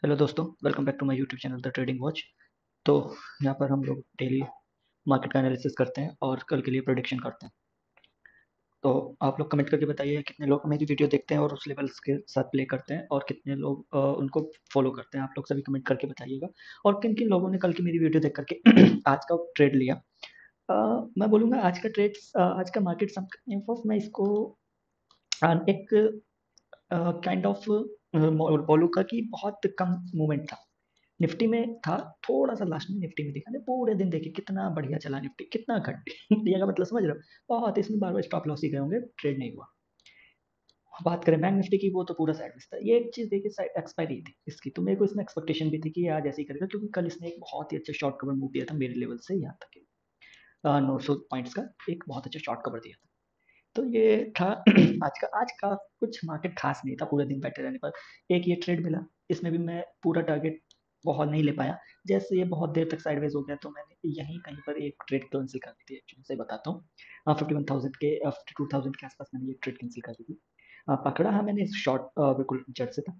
Hello दोस्तों, welcome back to my YouTube channel the trading watch. तो यहाँ पर हम लोग डेली मार्केट का एनालिसिस करते हैं और कल के लिए प्रेडिक्शन करते हैं। तो आप लोग कमेंट करके बताइए कितने लोग मेरी वीडियो देखते हैं और उस लेवल्स के साथ प्ले करते हैं और कितने लोग उनको फॉलो करते हैं। आप लोग सभी कमेंट करके बताइएगा और किन किन लोगों ने कल की मेरी वीडियो देख करके आज का ट्रेड लिया। मैं बोलूँगा आज का ट्रेड, आज का मार्केट सम मैं इसको एक काइंड ऑफ बोलूँगा कि बहुत कम मूवमेंट था। निफ्टी में था, थोड़ा-सा लास्ट में निफ्टी में दिखा नहीं, पूरे दिन देखिए कितना बढ़िया चला निफ्टी, कितना घट दिया का मतलब समझ रहे हो? बहुत इसमें बार-बार स्टॉप लॉस ही गए होंगे, ट्रेड नहीं हुआ। बात करें बैंक निफ्टी की, वो तो पूरा साइडवेज था। ये एक चीज़ देखिए साइड एक्सपायरी थी इसकी, तो मेरे को इसमें एक्सपेक्टेशन भी थी कि ये आज ऐसे ही करेगा क्योंकि कल इसने एक बहुत ही अच्छा शॉर्ट कवर मूव दिया था मेरे लेवल से यहाँ तक कि 900 पॉइंट्स का एक बहुत अच्छा शॉर्ट कवर दिया था। तो ये था आज का कुछ मार्केट खास नहीं था पूरे दिन बैठे रहने पर। एक ये ट्रेड मिला, इसमें भी मैं पूरा टारगेट बहुत नहीं ले पाया। जैसे ये बहुत देर तक साइडवेज हो गया तो मैंने यहीं कहीं पर एक ट्रेड कैंसिल कर दी थी। एक्चुअली सही बताता हूँ, 51,000 के 52,000 के आसपास मैंने ये ट्रेड कैंसिल कर दी थी। पकड़ा, हाँ मैंने शॉर्ट बिल्कुल जड़ से था।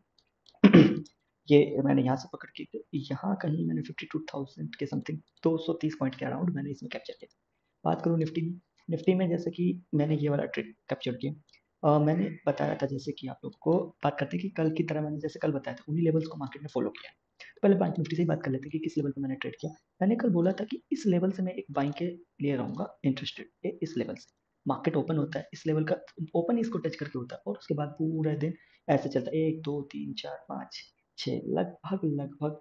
ये मैंने यहाँ से पकड़ के यहाँ कहीं मैंने 52,000 के समथिंग 230 पॉइंट के अराउंड मैंने इसमें कैप्चर किया था। बात करूँ निफ्टी में, निफ्टी में जैसे कि मैंने ये वाला ट्रेड कैप्चर किया। मैंने बताया था जैसे कि आप लोग को बात करते हैं कि कल की तरह मैंने जैसे कल बताया था उन्हीं लेवल्स को मार्केट ने फॉलो किया। तो पहले बैंक निफ्टी से ही बात कर लेते हैं कि किस लेवल पे मैंने ट्रेड किया। मैंने कल बोला था कि इस लेवल से मैं एक बाइंग के लिए रहूंगा इंटरेस्टेड, इस लेवल से मार्केट ओपन होता है, इस लेवल का ओपन इसको टच करके होता है और उसके बाद पूरे दिन ऐसे चलता है, 1 2 3 4 5 6 लगभग लगभग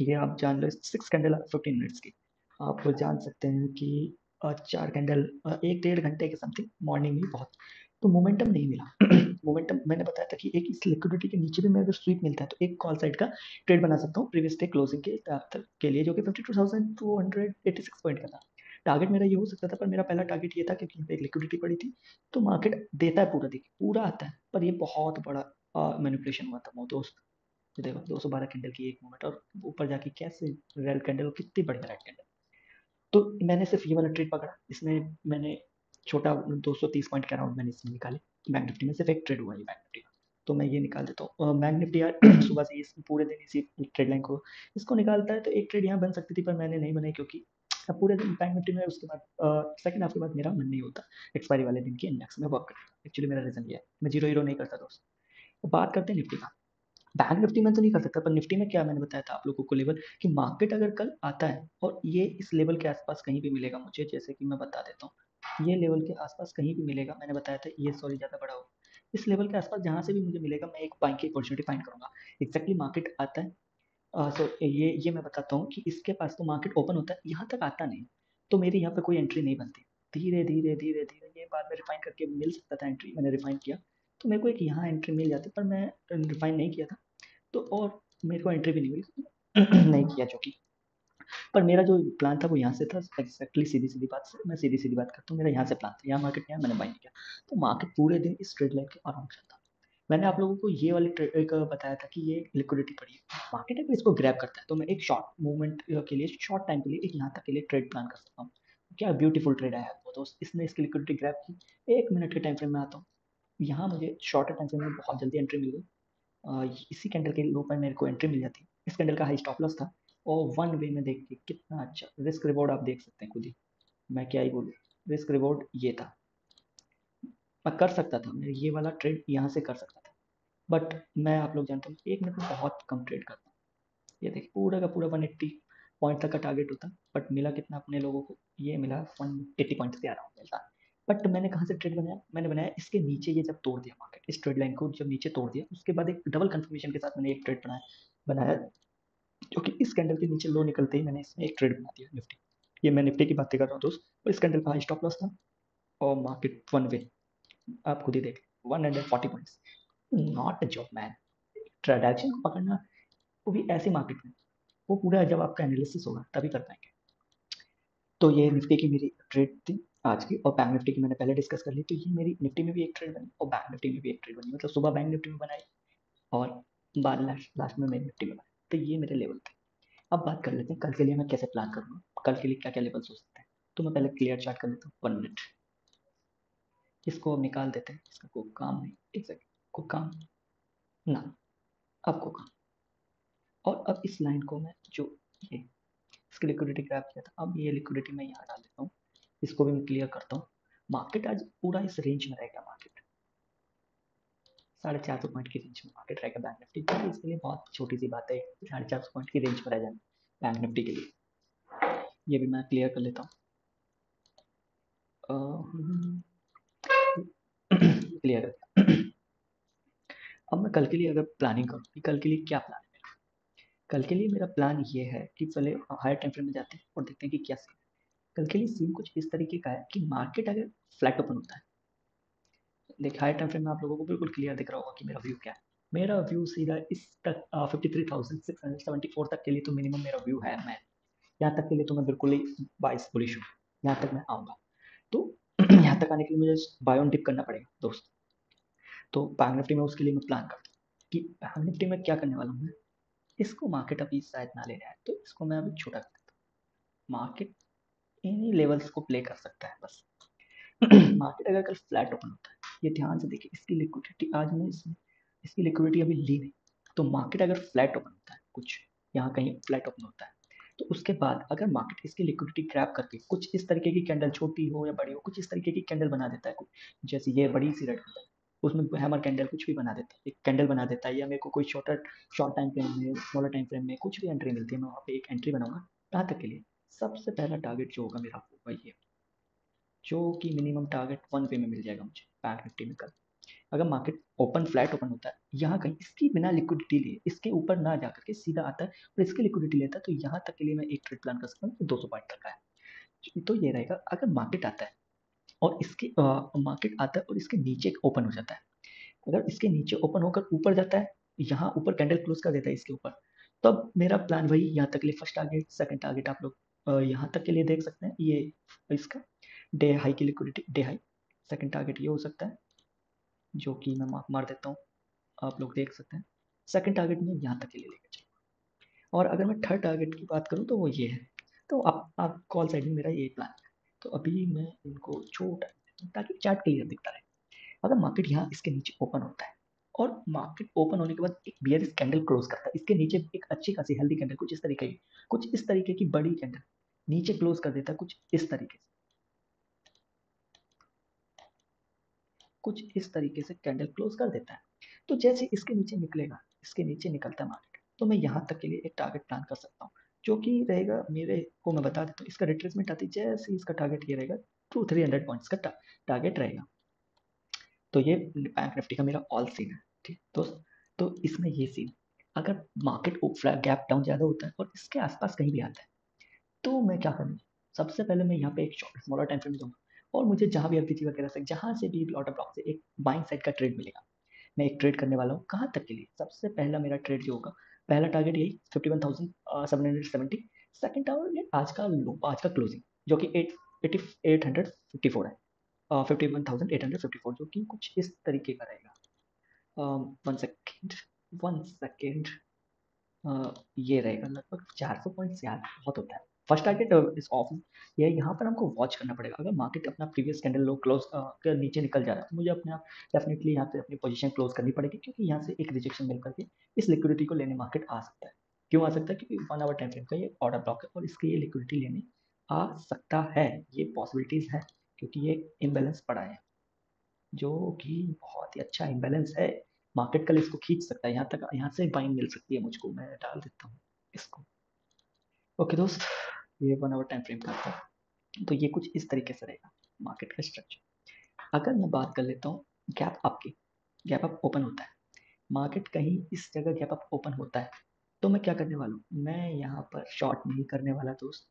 ये आप जान लो 6 कैंडल 15 मिनट्स की। आप जान सकते हैं कि 4 कैंडल 1 डेढ़ घंटे के समथिंग मॉर्निंग में बहुत तो मोमेंटम नहीं मिला। मोमेंटम मैंने बताया था कि एक इस लिक्विडिटी के नीचे भी मैं अगर स्वीप मिलता है तो एक कॉल साइड का ट्रेड बना सकता हूँ प्रीवियस डे क्लोजिंग के लिए, जो कि 52,286 पॉइंट का था। टारगेट मेरा ये हो सकता था पर मेरा पहला टारगेट ये था क्योंकि यहाँ पे एक लिक्विडिटी पड़ी थी। तो मार्केट देता है पूरा, देखिए पूरा आता है पर ये बहुत बड़ा मैनिपुलेशन हुआ था वो दोस्त। तो देखो 212 कैंडल की एक मूवमेंट और ऊपर जाके कैसे रेड कैंडल, कितनी बढ़िया रेड कैंडल। तो मैंने सिर्फ ये वाला ट्रेड पकड़ा, इसमें मैंने छोटा 230 पॉइंट के अराउंड मैंने इसमें निकाले। बैंक निफ्टी में सिर्फ एक ट्रेड हुआ ये बैंक निफ्टी का, तो मैं ये निकाल देता हूँ। बैंक निफ्टी यार सुबह से इस पूरे दिन इसी ट्रेड लाइन को इसको निकालता है तो एक ट्रेड यहाँ बन सकती थी पर मैंने नहीं बनाई क्योंकि अब पूरे दिन बैंक निफ्टी में उसके बाद सेकंड हाफ के बाद मेरा मन नहीं होता एक्सपायरी वाले दिन के इंडेक्स में वर्क करना। एक्चुअली मेरा रीजन ये है, मैं जीरो हीरो नहीं करता दोस्त। तो बात करते हैं निफ्टी का। बैंक निफ्टी में तो नहीं कर सकता पर निफ्टी में क्या मैंने बताया था आप लोगों को लेवल, कि मार्केट अगर कल आता है और ये इस लेवल के आसपास कहीं भी मिलेगा मुझे, जैसे कि मैं बता देता हूँ ये लेवल के आसपास कहीं भी मिलेगा, मैंने बताया था ये सॉरी ज़्यादा बड़ा हो, इस लेवल के आसपास जहाँ से भी मुझे मिलेगा मैं एक बाइंग की अपॉर्चुनिटी फाइंड करूंगा। एग्जैक्टली मार्केट आता है, सो ये मैं बताता हूँ कि इसके पास तो मार्केट ओपन होता है, यहाँ तक आता नहीं तो मेरी यहाँ पे कोई एंट्री नहीं बनती। धीरे धीरे धीरे धीरे ये बाद में रिफाइन करके मिल सकता था एंट्री, मैंने रिफाइन किया तो मेरे को एक यहाँ एंट्री मिल जाती पर मैं रिफाइन नहीं किया था। तो और मेरे को एंट्री भी नहीं मिली नहीं किया जो कि, पर मेरा जो प्लान था वो यहाँ से था एक्जैक्टली। सीधी सीधी बात से मैं सीधी सीधी बात करता हूँ, मेरा यहाँ से प्लान था, यहाँ मार्केट यहाँ मैंने बाई नहीं किया। तो मार्केट पूरे दिन इस ट्रेड लाइन के अराउंड चलता। मैंने आप लोगों को ये वाली एक बताया था कि ये लिक्विडिटी पड़ी है, मार्केट अगर इसको ग्रैब करता है तो मैं एक शॉर्ट मूवमेंट के लिए शॉर्ट टाइम के लिए एक यहाँ तक के लिए ट्रेड प्लान कर सकता हूँ। क्या ब्यूटीफुल ट्रेड आया वो दोस्त, इसने इसकी लिक्विडिटी ग्रैब की। 1 मिनट के टाइम फ्रेम में आता हूँ, यहाँ मुझे शॉर्टर टाइम फ्रेम में बहुत जल्दी एंट्री मिल गई। इसी कैंडल के लो पर मेरे को एंट्री मिल जाती। इस कैंडल का हाई स्टॉप लॉस था और वन वे में देख के कितना अच्छा रिस्क रिवॉर्ड आप देख सकते हैं खुद ही। मैं क्या ही बोलूँ, रिस्क रिवॉर्ड ये था, मैं कर सकता था, मैं ये वाला ट्रेड यहाँ से कर सकता था। बट मैं आप लोग जानते हैं 1 मिनट में बहुत कम ट्रेड करता हूँ। ये देखिए पूरा का पूरा 180 पॉइंट तक का टारगेट होता, बट मिला कितना अपने लोगों को, ये मिला 180 पॉइंट के अराउंड मिलता। बट मैंने कहाँ से ट्रेड बनाया, मैंने बनाया इसके नीचे, ये जब तोड़ दिया मार्केट इस ट्रेड लाइन को जब नीचे तोड़ दिया उसके बाद एक डबल कंफर्मेशन के साथ मैंने एक ट्रेड बनाया बनाया जो कि इस कैंडल के नीचे लो निकलते ही मैंने इसमें एक ट्रेड बना दिया निफ्टी। ये मैं निफ्टी की बातें कर रहा हूँ दोस्त, और इस कैंडल का हाई स्टॉप लॉस था और मार्केट वन वे, आप खुद ही देख 140 points, not a job man. Transaction को पकड़ना वो भी ऐसी मार्केट में, वो पूरा जब आपका एनालिसिस होगा तभी कर पाएंगे। तो ये निफ्टी की मेरी ट्रेड थी आज की, और बैंक निफ्टी की मैंने पहले डिस्कस कर ली। तो ये मेरी निफ्टी में भी एक ट्रेड बनी और बैंक निफ्टी में भी एक ट्रेड बनी, मतलब सुबह बैंक निफ्टी में बनाई और बाद लास्ट लास्ट में मेरी निफ्टी में बनाई। तो ये मेरे लेवल थे। अब बात कर लेते हैं कल के लिए मैं कैसे प्लान करूँगा, कल के लिए क्या क्या लेवल्स हो सकते हैं। तो मैं पहले क्लियर चार्ट कर लेता हूँ 1 मिनट, इसको अब निकाल देते हैं, इसका कोई काम नहीं, एग्जैक्ट को काम ना, आपको काम। और अब इस लाइन को मैं जो ये इसकी लिक्विडिटी ग्रैब किया था, अब ये लिक्विडिटी मैं यहाँ डाल देता हूँ, इसको भी मैं क्लियर करता हूँ। मार्केट आज पूरा इस रेंज में रहेगा, मार्केट 450 पॉइंट की रेंज में मार्केट रहेगा बैंक निफ्टी के लिए। इसके लिए बहुत छोटी सी बात है, 450 पॉइंट की रेंज में रह जाना बैंक निफ्टी के लिए। ये भी मैं क्लियर कर लेता हूँ, क्लियर है। अब मैं कल के लिए अगर प्लानिंग करूँ कि कल के लिए क्या प्लान है, कल के लिए मेरा प्लान ये है कि पहले हायर टाइम फ्रेम में जाते हैं और देखते हैं कि क्या सीन है। कल के लिए सीन कुछ इस तरीके का है कि मार्केट अगर फ्लैट ओपन होता है, देखिए हायर टाइम फ्रेम में आप लोगों को बिल्कुल क्लियर दिख रहा होगा कि मेरा व्यू क्या है। मेरा व्यू सीधा इस तक 53,674 तक के लिए तो मिनिमम मेरा व्यू है। मैं यहाँ तक के लिए तो मैं बिल्कुल ही बाइस बुलिश हूँ, यहाँ तक मैं आऊँगा। तो यहाँ तक आने के लिए मुझे बाय ऑन डिप करना पड़ेगा दोस्त। तो बैंक निफ्टी में उसके लिए मैं प्लान करता हूँ कि बैंक निफ्टी में क्या करने वाला हूँ मैं, इसको मार्केट अभी शायद ना ले रहा है तो इसको मैं अभी छोटा कर देता हूँ। मार्केट इन्हीं लेवल्स को प्ले कर सकता है बस। मार्केट अगर कल फ्लैट ओपन होता है, ये ध्यान से देखिए, इसकी लिक्विडिटी आज मैं इसकी लिक्विडिटी अभी ली नहीं, तो मार्केट अगर फ्लैट ओपन होता है, कुछ यहाँ कहीं फ्लैट ओपन होता है, तो उसके बाद अगर मार्केट इसकी लिक्विडिटी ग्रैब करके कुछ इस तरीके की कैंडल, छोटी हो या बड़ी हो, कुछ इस तरीके की कैंडल बना देता है, कुछ जैसे ये बड़ी सी रेड कैंडल, उसमें हैमर कैंडल कुछ भी बना देता है, एक कैंडल बना देता है, या मेरे को कोई शॉर्ट टाइम फ्रेम में, स्मॉलर टाइम फ्रेम में कुछ भी एंट्री मिलती है, मैं वहाँ पे एक एंट्री बनाऊंगा। कहाँ तक के लिए, सबसे पहला टारगेट जो होगा मेरा होगा ये, जो कि मिनिमम टारगेट 1 पे में मिल जाएगा मुझे बैंक निफ्टी में कल। अगर मार्केट ओपन फ्लैट ओपन होता है, यहाँ कहीं इसकी बिना लिक्विडिटी लिए इसके ऊपर ना जा करके सीधा आता है और इसकी लिक्विडिटी लेता है, तो यहाँ तक के लिए मैं एक ट्रेड प्लान कर सकता हूँ 200 पॉइंट तक का है। तो ये रहेगा, अगर मार्केट आता है और इसके मार्केट आता है और इसके नीचे ओपन हो जाता है, अगर इसके नीचे ओपन होकर ऊपर जाता है, यहाँ ऊपर कैंडल क्लोज कर देता है इसके ऊपर, तब मेरा प्लान वही, यहाँ तक के लिए फर्स्ट टारगेट, सेकंड टारगेट आप लोग यहाँ तक के लिए देख सकते हैं, ये इसका डे हाई की liquidity, day high second target ये हो सकता है, जो कि मैं मार देता हूँ, आप लोग देख सकते हैं। सेकंड टारगेट में यहाँ तक के लिए लेकर चलूँ, और अगर मैं थर्ड टारगेट की बात करूँ तो वो ये है। तो आप कॉल साइड में मेरा ये प्लान है। तो अभी मैं इनको छोटा ताकि चार्ट क्लियर दिखता रहे। अगर मार्केट यहाँ इसके नीचे ओपन होता है और मार्केट ओपन होने के बाद एक बियरिश कैंडल क्लोज करता है, इसके नीचे एक अच्छी खासी हेल्दी कैंडल कुछ इस तरीके की बड़ी कैंडल नीचे क्लोज कर देता है, कुछ इस तरीके से कैंडल क्लोज कर देता है। तो जैसे इसके नीचे निकलेगा, इसके नीचे निकलता है मार्केट, तो मैं यहाँ तक के लिए एक टारगेट प्लान कर सकता हूँ, जो कि रहेगा मेरे को, मैं बता देता हूँ, इसका रिट्रेसमेंट आती है जैसे इसका टारगेट ये रहेगा 300 पॉइंट्स का टारगेट रहेगा। तो ये बैंक निफ्टी का मेरा ऑल सीन है, ठीक दोस्त। तो इसमें ये सीन, अगर मार्केट गैप डाउन ज़्यादा होता है और इसके आसपास कहीं भी आता है, तो मैं क्या करूँगा, सबसे पहले मैं यहाँ पे एक स्मॉलर टाइम फ्रेम में जाऊँगा, और मुझे जहाँ भी एफडीजी वगैरह से, जहाँ से भी ऑर्डर ब्लॉक से एक बाइंग साइड का ट्रेड मिलेगा, मैं एक ट्रेड करने वाला हूँ। कहाँ तक के लिए, सबसे पहला मेरा ट्रेड जो होगा, पहला टारगेट यही 51,770, सेकंड टारगेट आज का लो, आज का क्लोजिंग, जो कि 854 है, 51,854, जो कि कुछ इस तरीके का रहेगा। 1 सेकेंड, 1 सेकेंड, ये रहेगा लगभग 400 पॉइंट्स, यार बहुत होता है। फर्स्ट टारगेट इस ऑफ, ये यहाँ पर हमको वॉच करना पड़ेगा। अगर मार्केट अपना प्रीवियस कैंडल लो क्लोज के नीचे निकल जा रहा है, तो मुझे अपने आप डेफिनेटली यहाँ पे अपनी पोजीशन क्लोज करनी पड़ेगी, क्योंकि यहाँ से एक रिजेक्शन मिल करके इस लिक्विडिटी को लेने मार्केट आ सकता है। क्यों आ सकता है, क्योंकि 1 आवर टाइम फ्रेम का ये ऑर्डर ब्लॉक है और इसके ये लिक्विडिटी लेने आ सकता है, ये पॉसिबिलिटीज है, क्योंकि ये इम्बेलेंस पड़ा है, जो कि बहुत ही अच्छा इम्बैलेंस है। मार्केट कल इसको खींच सकता है, यहाँ तक, यहाँ से बाइंग मिल सकती है मुझको, मैं डाल देता हूँ इसको। ओके दोस्त, ये 1 आवर टाइम फ्रेम का था। तो ये कुछ इस तरीके से रहेगा मार्केट का स्ट्रक्चर। अगर मैं बात कर लेता हूँ गैप अप की, गैप अप ओपन होता है, मार्केट कहीं इस जगह गैप अप ओपन होता है, तो मैं क्या करने वाला हूँ, मैं यहाँ पर शॉर्ट नहीं करने वाला दोस्त।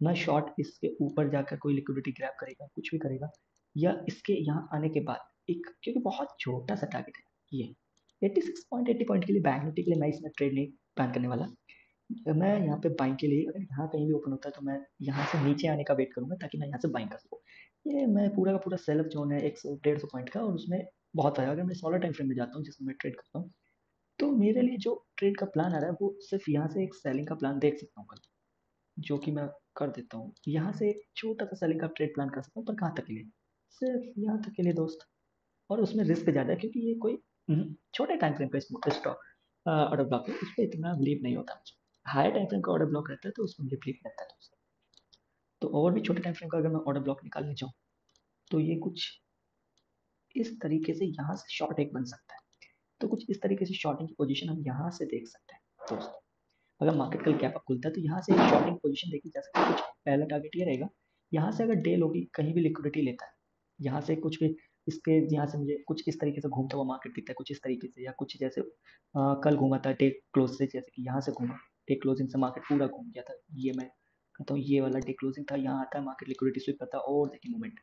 मैं शॉर्ट इसके ऊपर जाकर कोई लिक्विडिटी ग्रैब करेगा, कुछ भी करेगा, या इसके यहाँ आने के बाद एक, क्योंकि बहुत छोटा सा टारगेट है ये, 86 पॉइंट 80 पॉइंट के लिए बैंक निफ्टी के लिए मैं इसमें ट्रेड नहीं प्लान करने वाला। मैं यहाँ पे बाइंग के लिए, अगर यहाँ कहीं भी ओपन होता है, तो मैं यहाँ से नीचे आने का वेट करूंगा, ताकि मैं यहाँ से बाइंग कर सकूँ। ये मैं पूरा का पूरा सेल जोन है 100 150 पॉइंट का, और उसमें बहुत है। अगर मैं स्मॉलर टाइम फ्रेम में जाता हूँ जिसमें मैं ट्रेड करता हूँ, तो मेरे लिए जो ट्रेड का प्लान आ रहा है, वो सिर्फ यहाँ से एक सेलिंग का प्लान देख सकता हूँ कल, जो कि मैं कर देता हूँ। यहाँ से एक छोटा सा सेलिंग का ट्रेड प्लान कर सकता हूँ, पर कहाँ तक के लिए, सिर्फ यहाँ तक के लिए दोस्त। और उसमें रिस्क ज़्यादा है, क्योंकि ये कोई छोटे टाइम फ्रेम का स्टॉक, ऑर्डर ब्लॉक है, उस पर इतना बिलीव नहीं होता मुझे। हायर टाइम फ्रेम का ऑर्डर ब्लॉक रहता है तो उसमें मुझे बिलीव रहता है दोस्तों। तो और भी छोटे टाइम फ्रेम का अगर मैं ऑर्डर ब्लॉक निकालने जाऊँ तो ये कुछ इस तरीके से यहाँ से शॉर्ट एक बन सकता है। तो कुछ इस तरीके से शॉर्टिंग की पोजीशन हम यहाँ से देख सकते हैं दोस्तों। अगर मार्केट कल गैप अप खुलता है तो यहाँ से एक शॉर्टिंग पोजीशन देखी जा सकती है। कुछ पहला टारगेट ये रहेगा, यहाँ से अगर डे लोगी कहीं भी लिक्विडिटी लेता है, यहाँ से कुछ भी इसके यहाँ से मुझे कुछ इस तरीके से घूमता हुआ मार्केट दिखता है, कुछ इस तरीके से, या कुछ जैसे कल घूमा था डे क्लोज से, जैसे कि यहाँ से घूमा डे क्लोजिंग से मार्केट पूरा घूम गया था। ये मैं कहता हूँ ये वाला डे क्लोजिंग था, यहाँ आता है मार्केट लिक्विडिटी स्विप करता है और देखिए मूवमेंट।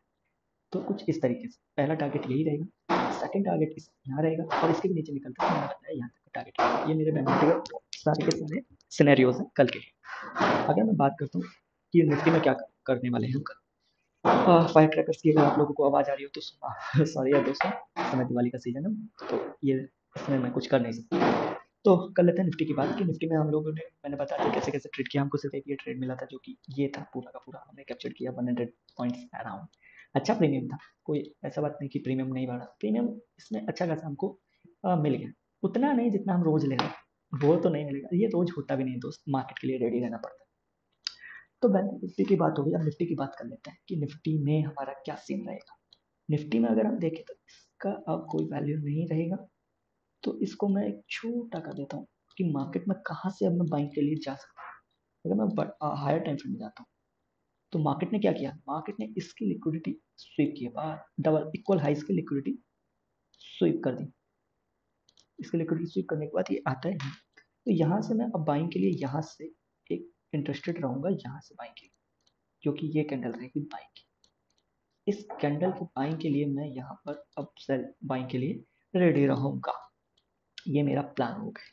तो कुछ इस तरीके से पहला टारगेट यही रहेगा, सेकंड टारगेट इस यहाँ रहेगा और इसके भी नीचे निकलता है, मैंने बताया यहाँ तक टारगेट रहेगा। ये मेरे मैथमेटिकल सारे के सारे सिनेरियोज हैं कल के लिए। अगर मैं बात करता हूँ कि निफ्टी में क्या करने वाले हैं हम कल, फायर क्रैकर्स की अगर आप लोगों को आवाज़ आ रही हो तो सॉरी यार दोस्तों, समय दिवाली का सीजन है तो ये इसमें मैं कुछ कर नहीं सकता। तो कर लेते हैं निफ्टी की बात कि निफ्टी में हम लोगों ने, मैंने बताया था कैसे कैसे ट्रेड किया। हमको सिर्फ एक ये ट्रेड मिला था जो कि ये था, पूरा का पूरा हमने कैप्चर किया 100 पॉइंट्स अराउंड। अच्छा प्रीमियम था, कोई ऐसा बात नहीं कि प्रीमियम नहीं बढ़ा, प्रीमियम इसमें अच्छा खासा हमको मिल गया। उतना नहीं जितना हम रोज ले रहे हैं, वो तो नहीं मिलेगा, ये रोज होता भी नहीं दोस्त, मार्केट के लिए रेडी रहना पड़ता है। तो बैंक निफ्टी की बात हो गई, अब निफ्टी की बात कर लेते हैं कि निफ्टी में हमारा क्या सीन रहेगा। निफ्टी में अगर हम देखें तो इसका अब कोई वैल्यू नहीं रहेगा, तो इसको मैं एक छोटा कर देता हूँ कि मार्केट में कहाँ से अब मैं बाइंग के लिए जा सकता हूँ। अगर मैं हायर टाइम फ्रेम में जाता हूँ तो मार्केट ने क्या किया, मार्केट ने इसकी लिक्विडिटी स्वीप की, डबल इक्वल हाइस की लिक्विडिटी स्वीप कर दी। इसकी लिक्विडिटी स्वीप करने के बाद ये आता है, तो यहाँ से मैं अब बाइंग के लिए यहाँ से एक इंटरेस्टेड रहूंगा, यहाँ से बाइंग के लिए, क्योंकि ये कैंडल रहेगी बाइंग की। इस कैंडल की बाइंग के लिए मैं यहाँ पर अब सेल बाइंग के लिए रेडी रहूंगा। ये मेरा प्लान हो गया।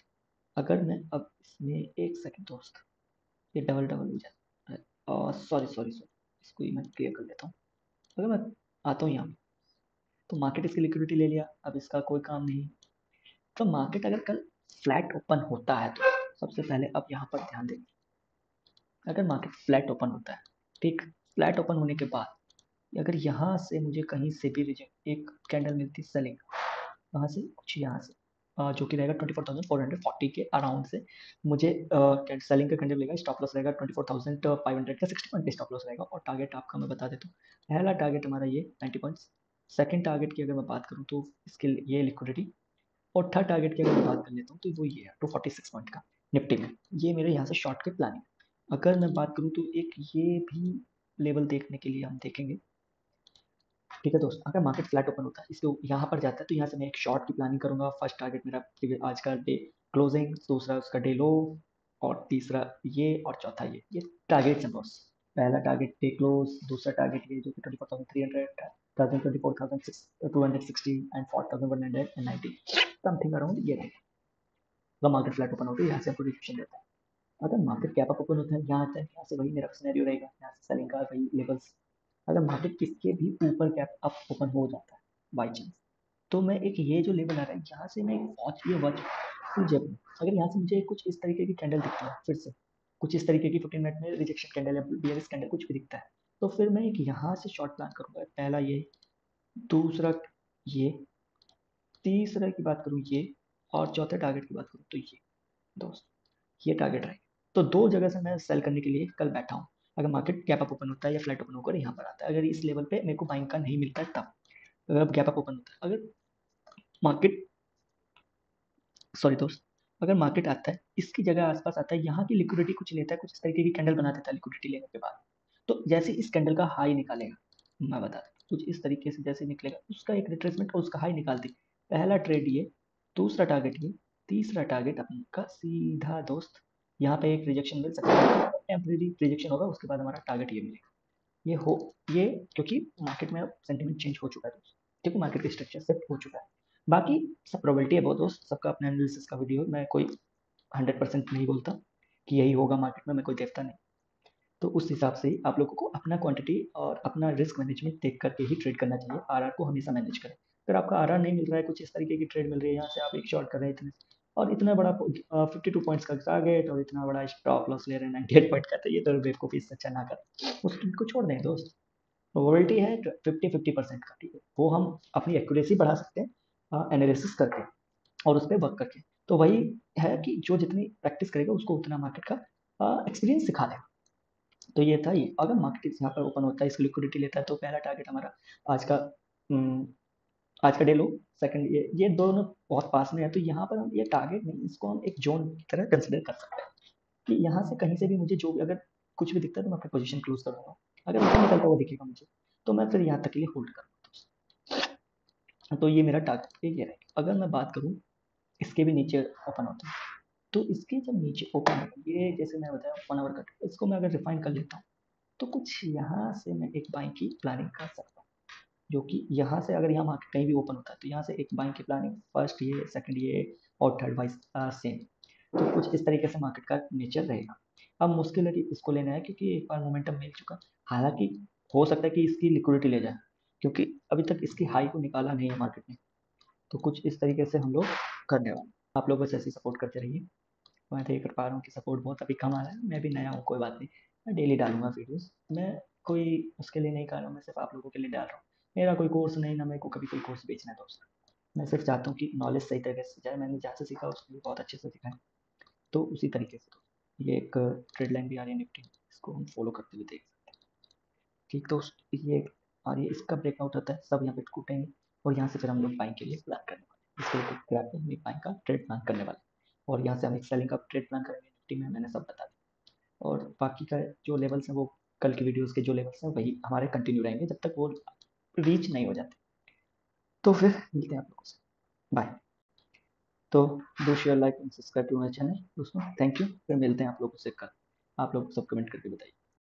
अगर मैं अब इसमें एक सेकंड दोस्त, ये डबल डबल हो जाता है, सॉरी सॉरी सॉरी, इसको ही मैं क्लियर कर लेता हूँ। अगर मैं आता हूँ यहाँ पे तो मार्केट इसकी लिक्विडिटी ले लिया, अब इसका कोई काम नहीं। तो मार्केट अगर कल फ्लैट ओपन होता है तो सबसे पहले अब यहाँ पर ध्यान दें, अगर मार्केट फ्लैट ओपन होता है, ठीक, फ्लैट ओपन होने के बाद अगर यहाँ से मुझे कहीं से भी रिजेक्ट एक कैंडल मिलती सेलिंग, कहाँ से, कुछ यहाँ से, जो कि रहेगा 24,440 के अराउंड से मुझे सेलिंग का कैंडल मिलेगा। स्टॉप लॉस रहेगा 24,500 का, 60 पॉइंट का स्टॉप लॉस रहेगा। और टारगेट आपका मैं बता देता हूँ, पहला टारगेट हमारा ये 90 पॉइंट्स, सेकंड टारगेट की अगर मैं बात करूँ तो इसके ये लिक्विडिटी, और थर्ड टारगेट की अगर मैं बात कर लेता हूँ तो वो ये है 246 पॉइंट का निफ्टी में। ये मेरे यहाँ से शॉर्ट के प्लानिंग। अगर मैं बात करूँ तो एक ये भी लेवल देखने के लिए हम देखेंगे, ठीक है दोस्त। अगर मार्केट फ्लैट ओपन होता है, इसके यहाँ पर जाता है, तो यहाँ से मैं एक शॉर्ट की प्लानिंग करूंगा। फर्स्ट टारगेट मेरा आज का डे क्लोजिंग, दूसरा उसका डे लो, और तीसरा ये, और चौथा ये टारगेट है बॉस। पहला टारगेट डे क्लोज, दूसरा टारगेट ये जो कि 24,300, 24,260 एंड 4,190 समथिंग अराउंड ये रहेगा। अगर मार्केट फ्लैट ओपन होता है यहाँ से आपको डिसीजन देता है। अगर मार्केट कैप अप ओपन होता है, यहाँ आता है, यहाँ से वही मेरा सिनेरियो रहेगा, यहाँ से सेलिंग का वही लेवल्स। अगर मार्केट किसके भी ऊपर कैप अप ओपन हो जाता है बाई चांस, तो मैं एक ये जो लेवल आ रहा है यहाँ से मैं वॉच ये वॉच जब अगर यहाँ से मुझे कुछ इस तरीके की कैंडल दिखती है, फिर से कुछ इस तरीके की 15 मिनट में रिजेक्शन कैंडल या बियरिश कैंडल कुछ भी दिखता है, तो फिर मैं एक यहाँ से शॉर्ट प्लान करूंगा। पहला ये, दूसरा ये, तीसरा की बात करूँ ये, और चौथे टारगेट की बात करूँ तो ये दोस्त, ये टारगेट रहेगा। तो दो जगह से मैं सेल करने के लिए कल बैठा हूँ। अगर मार्केट गैप अप ओपन होता है या फ्लैट ओपन होकर यहाँ पर आता है, अगर इस लेवल पे मेरे को बाइंग का नहीं मिलता है तब, अगर गैप अप ओपन होता है, अगर मार्केट, सॉरी दोस्त, अगर मार्केट आता है इसकी जगह आसपास आता है, यहाँ की लिक्विडिटी कुछ लेता है, कुछ इस तरीके की कैंडल बना देता है लिक्विडिटी लेने के बाद, तो जैसे इस कैंडल का हाई निकालेगा, मैं बता दूं कुछ इस तरीके से जैसे निकलेगा, उसका एक रिट्रेसमेंट और उसका हाई निकाल दे। पहला ट्रेड ये, दूसरा टारगेट ये, तीसरा टारगेट आपका सीधा दोस्त, यहाँ पे एक रिजेक्शन मिल सकता है, टेम्परेरी रिजेक्शन होगा, उसके बाद हमारा टारगेट ये मिलेगा। ये हो ये क्योंकि मार्केट में सेंटिमेंट चेंज हो चुका है दोस्त, क्योंकि मार्केट का स्ट्रक्चर सेट हो चुका है। बाकी सब प्रोबेबिलिटी है बहुत दोस्त, सबका अपना एनालिसिस का वीडियो, मैं कोई 100% नहीं बोलता कि यही होगा मार्केट में, मैं कोई देवता नहीं। तो उस हिसाब से आप लोगों को अपना क्वांटिटी और अपना रिस्क मैनेजमेंट देख करके ही ट्रेड करना चाहिए। आरआर को हमेशा मैनेज करें। अगर आपका आरआर नहीं मिल रहा है, कुछ इस तरीके की ट्रेड मिल रही है, यहाँ से आप एक शॉर्ट कर रहे हैं इतने, और इतना बड़ा 52 पॉइंट्स का टारगेट और इतना बड़ा स्टॉप लॉस ले रहे हैं 98 पॉइंट का, तो ये तो बेवकूफ़ी, इससे अच्छा ना करें, उस ट्रेड को छोड़ दें दोस्त। प्रोबेबिलिटी है 50-50% का, ठीक है, वो हम अपनी एक्यूरेसी बढ़ा सकते हैं एनालिसिस करके और उस पर वर्क करके। तो वही है कि जो जितनी प्रैक्टिस करेगा उसको उतना मार्केट का एक्सपीरियंस सिखा देगा। तो ये था ये, अगर मार्केट यहाँ पर ओपन होता है, इसको लिक्विडिटी लेता है, तो पहला टारगेट हमारा आज का उम, आज का डे लो, सेकंड ये दोनों बहुत पास में है, तो यहाँ पर हम ये टारगेट नहीं, इसको हम एक जोन की तरह कंसिडर कर सकते हैं कि यहाँ से कहीं से भी मुझे जो भी अगर कुछ भी दिखता है तो मैं अपनी पोजीशन क्लोज कर दूंगा। अगर ऊपर निकलता हुआ दिखेगा मुझे तो मैं फिर यहाँ तक के लिए होल्ड करूँगा। तो ये मेरा टारगेट ये रहेगा। अगर मैं बात करूँ इसके भी नीचे ओपन होता है, तो इसके जब नीचे ओपन होता है, ये जैसे मैं बताया 1 आवर का, इसको मैं अगर रिफाइन कर लेता हूँ तो कुछ यहाँ से मैं एक बाइंग की प्लानिंग कर सकता हूँ, जो कि यहाँ से अगर यहाँ मार्केट कहीं भी ओपन होता है तो यहाँ से एक बाइंग की प्लानिंग, फर्स्ट ये, सेकंड ये और थर्ड वाइज सेम। तो कुछ इस तरीके से मार्केट का नेचर रहेगा। अब मुश्किल है कि इसको लेना है क्योंकि एक बार मोमेंटम मिल चुका, हालांकि हो सकता है कि इसकी लिक्विडिटी ले जाए क्योंकि अभी तक इसकी हाई को निकाला नहीं है मार्केट ने। तो कुछ इस तरीके से हम लोग करने वाले। आप लोग बस ऐसे सपोर्ट करते रहिए। मैं तो ये कर पा रहा हूँ कि सपोर्ट बहुत अभी कम आ रहा है, मैं भी नया हूँ, कोई बात नहीं, मैं डेली डालूंगा वीडियोस। मैं कोई उसके लिए नहीं कर रहा हूँ, मैं सिर्फ आप लोगों के लिए डाल रहा हूँ। मेरा कोई कोर्स नहीं, ना मेरे को कभी कोई कोर्स बेचना है दोस्त। मैं सिर्फ चाहता हूँ कि नॉलेज सही तरीके से जाए, मैंने जहाँ से सीखा उसको भी बहुत अच्छे से सिखाएं। तो उसी तरीके से ये एक ट्रेड लाइन भी आ रही है निफ्टी, इसको हम फॉलो करते हुए देख सकते हैं। ठीक, तो ये और ये इसका ब्रेकआउट होता है, सब यहाँ पे टूटेंगे और यहाँ से फिर हम लोग बाइंग के लिए प्लान करने वाले, इसके ग्राफ पे हम एक बाइंग का ट्रेड प्लान करने वाले और यहाँ से हम एक सेलिंग का ट्रेड प्लान करेंगे निफ्टी में, मैंने सब बता दिया। और बाकी का जो लेवल्स हैं वो कल की वीडियोस के जो लेवल्स हैं वही हमारे कंटिन्यू रहेंगे जब तक वो रीच नहीं हो जाते। तो फिर मिलते हैं आप लोगों से, बाय। तो do share, like and subscribe to my channel दोस्तों, थैंक यू। फिर मिलते हैं आप लोगों से कल। आप लोग सब कमेंट करके बताइए।